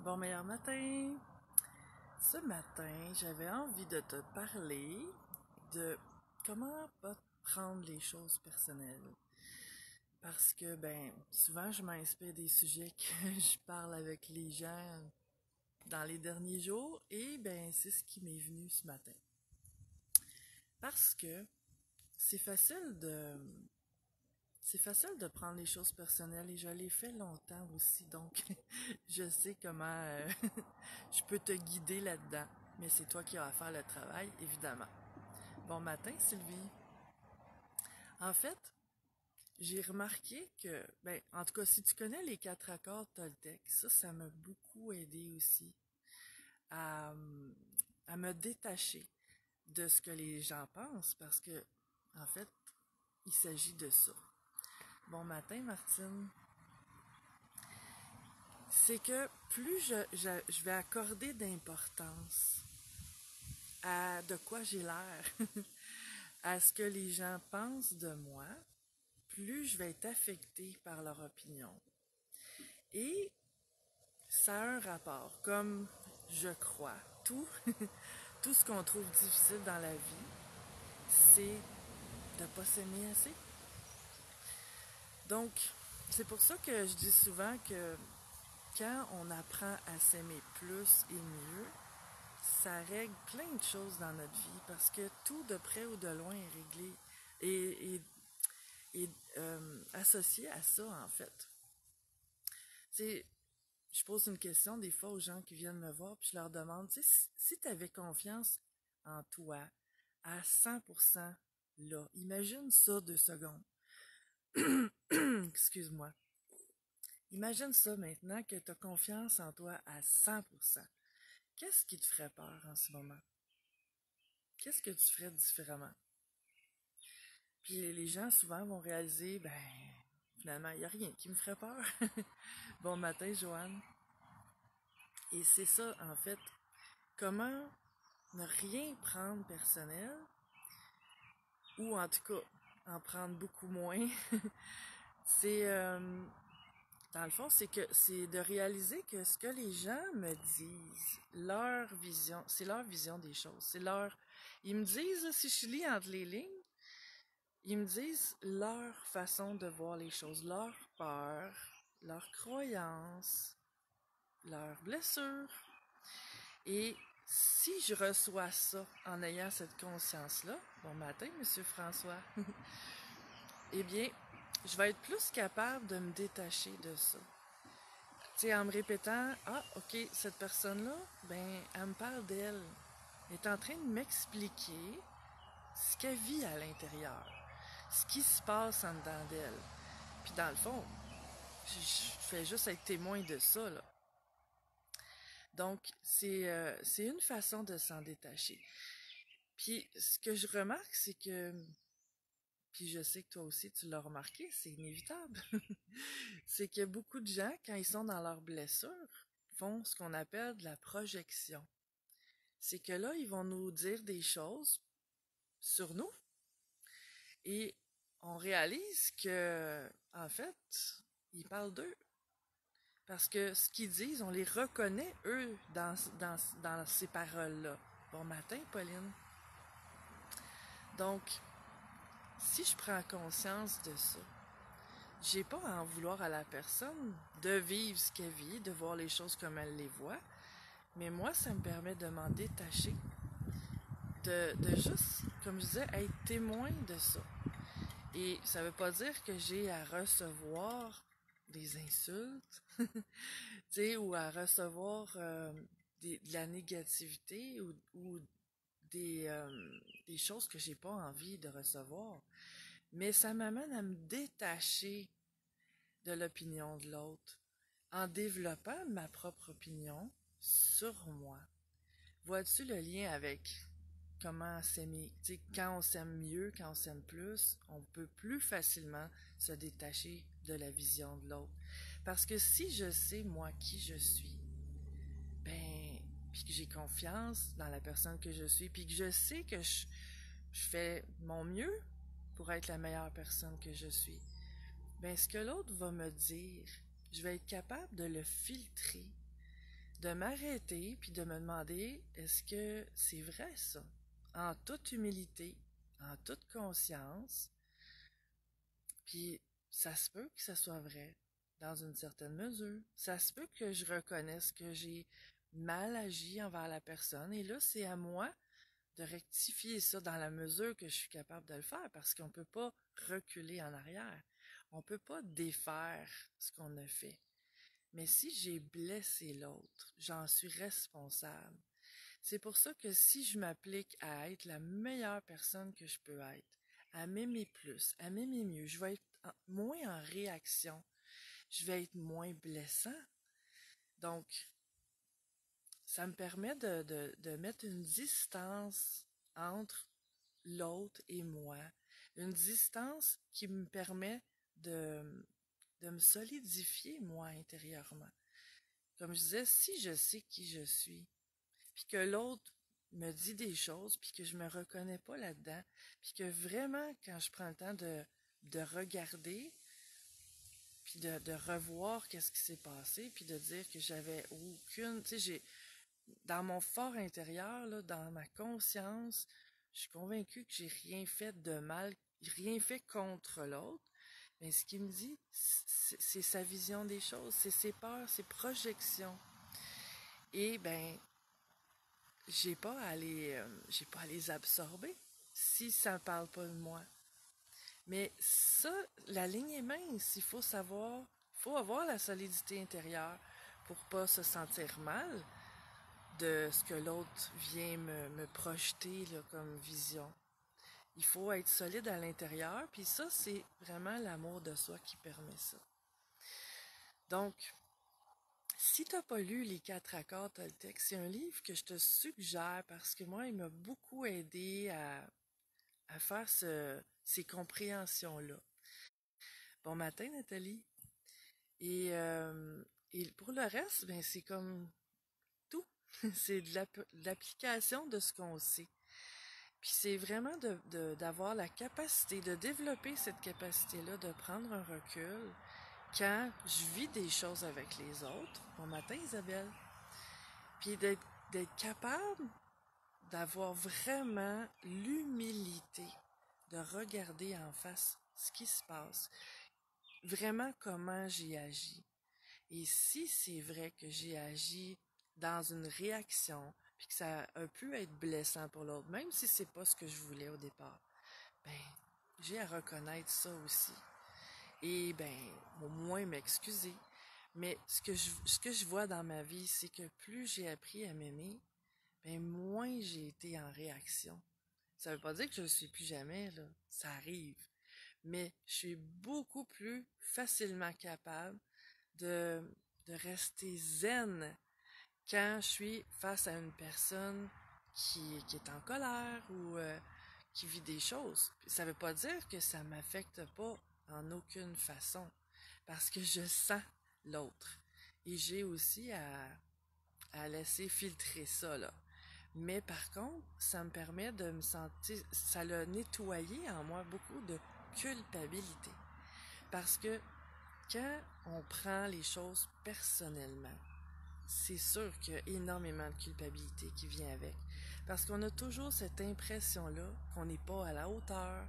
Bon meilleur matin! Ce matin, j'avais envie de te parler de comment pas prendre les choses personnelles. Parce que, souvent, je m'inspire des sujets que je parle avec les gens dans les derniers jours et, c'est ce qui m'est venu ce matin. Parce que c'est facile de, c'est facile de prendre les choses personnelles et je l'ai fait longtemps aussi, donc je sais comment je peux te guider là-dedans. Mais c'est toi qui as à faire le travail, évidemment. Bon matin, Sylvie. En fait, j'ai remarqué que, en tout cas, si tu connais les quatre accords Toltec, ça m'a beaucoup aidé aussi à, à me détacher de ce que les gens pensent, parce que, en fait, il s'agit de ça. Bon matin, Martine. C'est que plus je vais accorder d'importance à de quoi j'ai l'air, à ce que les gens pensent de moi, plus je vais être affectée par leur opinion. Et ça a un rapport, comme je crois. Tout, tout ce qu'on trouve difficile dans la vie, c'est de ne pas s'aimer assez. Donc, c'est pour ça que je dis souvent que quand on apprend à s'aimer plus et mieux, ça règle plein de choses dans notre vie parce que tout de près ou de loin est réglé et associé à ça en fait. C'est, je pose une question des fois aux gens qui viennent me voir puis je leur demande, si tu avais confiance en toi à 100% là, imagine ça 2 secondes. Excuse-moi. Imagine ça maintenant que tu as confiance en toi à 100%. Qu'est-ce qui te ferait peur en ce moment? Qu'est-ce que tu ferais différemment? Puis les gens souvent vont réaliser, finalement, il n'y a rien qui me ferait peur. Bon matin, Joanne. Et c'est ça, en fait, comment ne rien prendre personnel, ou en tout cas, en prendre beaucoup moins. c'est, dans le fond, c'est de réaliser que ce que les gens me disent, leur vision, c'est leur vision des choses. Ils me disent, si je lis entre les lignes, ils me disent leur façon de voir les choses, leur peur, leurs croyances, leurs blessures. Et si je reçois ça en ayant cette conscience-là, bon matin, Monsieur François, eh bien, je vais être plus capable de me détacher de ça. Tu sais, en me répétant, ah, ok, cette personne-là, elle me parle d'elle. Elle est en train de m'expliquer ce qu'elle vit à l'intérieur, ce qui se passe en dedans d'elle. Puis dans le fond, je fais juste être témoin de ça, là. Donc, c'est une façon de s'en détacher. Puis, ce que je remarque, c'est que, puis je sais que toi aussi tu l'as remarqué, c'est inévitable, c'est que beaucoup de gens, quand ils sont dans leur blessure, font ce qu'on appelle de la projection. C'est que là, ils vont nous dire des choses sur nous et on réalise que, en fait, ils parlent d'eux. Parce que ce qu'ils disent, on les reconnaît, eux, dans ces paroles-là. Bon matin, Pauline. Donc, si je prends conscience de ça, j'ai pas à en vouloir à la personne de vivre ce qu'elle vit, de voir les choses comme elle les voit, mais moi, ça me permet de m'en détacher, de juste, comme je disais, être témoin de ça. Et ça veut pas dire que j'ai à recevoir des insultes, ou à recevoir de la négativité ou des choses que j'ai pas envie de recevoir. Mais ça m'amène à me détacher de l'opinion de l'autre en développant ma propre opinion sur moi. Vois-tu le lien avec comment s'aimer? Tu sais, quand on s'aime mieux, quand on s'aime plus, on peut plus facilement se détacher de la vision de l'autre. Parce que si je sais, moi, qui je suis, puis que j'ai confiance dans la personne que je suis, puis que je sais que je fais mon mieux pour être la meilleure personne que je suis, ce que l'autre va me dire, je vais être capable de le filtrer, de m'arrêter puis de me demander, est-ce que c'est vrai ça? En toute humilité, en toute conscience, puis ça se peut que ça soit vrai dans une certaine mesure. Ça se peut que je reconnaisse que j'ai mal agi envers la personne et là, c'est à moi de rectifier ça dans la mesure que je suis capable de le faire parce qu'on ne peut pas reculer en arrière. On ne peut pas défaire ce qu'on a fait. Mais si j'ai blessé l'autre, j'en suis responsable. C'est pour ça que si je m'applique à être la meilleure personne que je peux être, à m'aimer plus, à m'aimer mieux, je vais être moins en réaction, je vais être moins blessant. Donc, ça me permet de mettre une distance entre l'autre et moi. Une distance qui me permet de me solidifier, moi, intérieurement. Comme je disais, si je sais qui je suis, puis que l'autre me dit des choses, puis que je me reconnais pas là-dedans, puis que vraiment, quand je prends le temps de regarder, puis de revoir qu'est-ce qui s'est passé, puis de dire que j'avais aucune... Tu sais, dans mon fort intérieur, là, dans ma conscience, je suis convaincue que j'ai rien fait de mal, rien fait contre l'autre. Mais ce qu'il me dit, c'est sa vision des choses, c'est ses peurs, ses projections. Et ben, j'ai pas à les absorber si ça ne parle pas de moi. Mais ça, la ligne est mince. Il faut avoir la solidité intérieure pour pas se sentir mal de ce que l'autre vient me projeter là, comme vision. Il faut être solide à l'intérieur, puis ça, c'est vraiment l'amour de soi qui permet ça. Donc, si tu n'as pas lu Les 4 accords Toltec, c'est un livre que je te suggère parce que moi, il m'a beaucoup aidé à faire ces compréhensions-là. Bon matin, Nathalie. Et, euh, et pour le reste, ben, c'est comme tout. C'est de l'application de ce qu'on sait. Puis c'est vraiment d'avoir la capacité, de développer cette capacité-là, de prendre un recul quand je vis des choses avec les autres. Bon matin, Isabelle. Puis d'être capable d'avoir vraiment l'humilité de regarder en face ce qui se passe, vraiment comment j'ai agi. Et si c'est vrai que j'ai agi dans une réaction, puis que ça a pu être blessant pour l'autre, même si c'est pas ce que je voulais au départ, ben, j'ai à reconnaître ça aussi. Et ben, au moins m'excuser. Mais ce que je vois dans ma vie, c'est que plus j'ai appris à m'aimer, ben moins j'ai été en réaction. Ça veut pas dire que je ne suis plus jamais, là. Ça arrive. Mais je suis beaucoup plus facilement capable de, de rester zen quand je suis face à une personne qui est en colère ou qui vit des choses. Ça veut pas dire que ça m'affecte pas en aucune façon, parce que je sens l'autre. Et j'ai aussi à laisser filtrer ça, là. Mais par contre, ça me permet de me sentir, ça l'a nettoyé en moi beaucoup de culpabilité. Parce que quand on prend les choses personnellement, c'est sûr qu'il y a énormément de culpabilité qui vient avec. Parce qu'on a toujours cette impression-là qu'on n'est pas à la hauteur,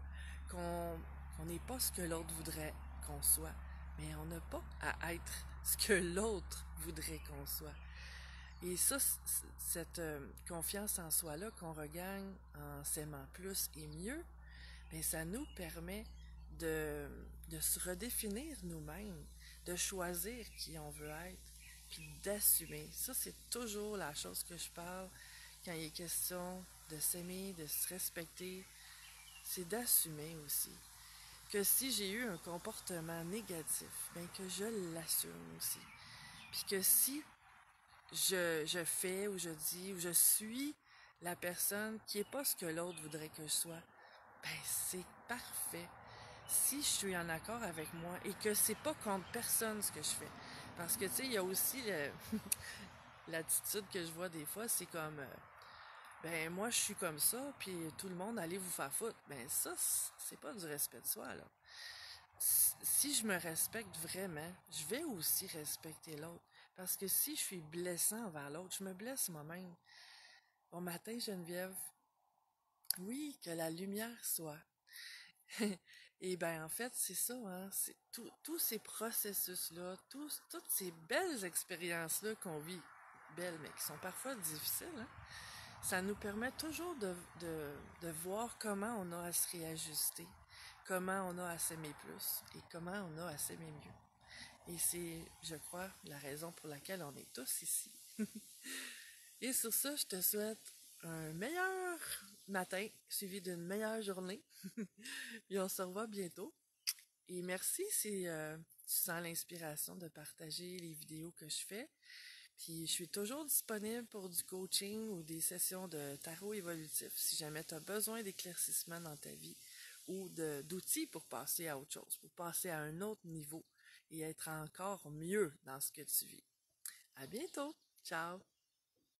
qu'on n'est pas ce que l'autre voudrait qu'on soit. Mais on n'a pas à être ce que l'autre voudrait qu'on soit. Et ça, cette confiance en soi-là qu'on regagne en s'aimant plus et mieux, bien, ça nous permet de se redéfinir nous-mêmes, de choisir qui on veut être, puis d'assumer. Ça, c'est toujours la chose que je parle quand il est question de s'aimer, de se respecter, c'est d'assumer aussi. Que si j'ai eu un comportement négatif, bien que je l'assume aussi. Puis que si je fais ou je dis ou je suis la personne qui n'est pas ce que l'autre voudrait que je sois, ben c'est parfait. Si je suis en accord avec moi et que c'est pas contre personne ce que je fais. Parce que tu sais, il y a aussi l'attitude que je vois des fois, c'est comme ben moi je suis comme ça, puis tout le monde allez vous faire foutre. Ben ça, c'est pas du respect de soi, là. Si je me respecte vraiment, je vais aussi respecter l'autre. Parce que si je suis blessant envers l'autre, je me blesse moi-même. Bon matin, Geneviève. Oui, que la lumière soit. Et ben en fait, c'est ça, hein. C'est tous ces processus-là, toutes ces belles expériences-là qu'on vit, belles, mais qui sont parfois difficiles, hein, ça nous permet toujours de voir comment on a à se réajuster, comment on a à s'aimer plus et comment on a à s'aimer mieux. Et c'est, je crois, la raison pour laquelle on est tous ici. Et sur ça, je te souhaite un meilleur matin suivi d'une meilleure journée. Et on se revoit bientôt. Et merci si tu sens l'inspiration de partager les vidéos que je fais. Puis je suis toujours disponible pour du coaching ou des sessions de tarot évolutif si jamais tu as besoin d'éclaircissement dans ta vie ou d'outils pour passer à autre chose, pour passer à un autre niveau et être encore mieux dans ce que tu vis. À bientôt! Ciao!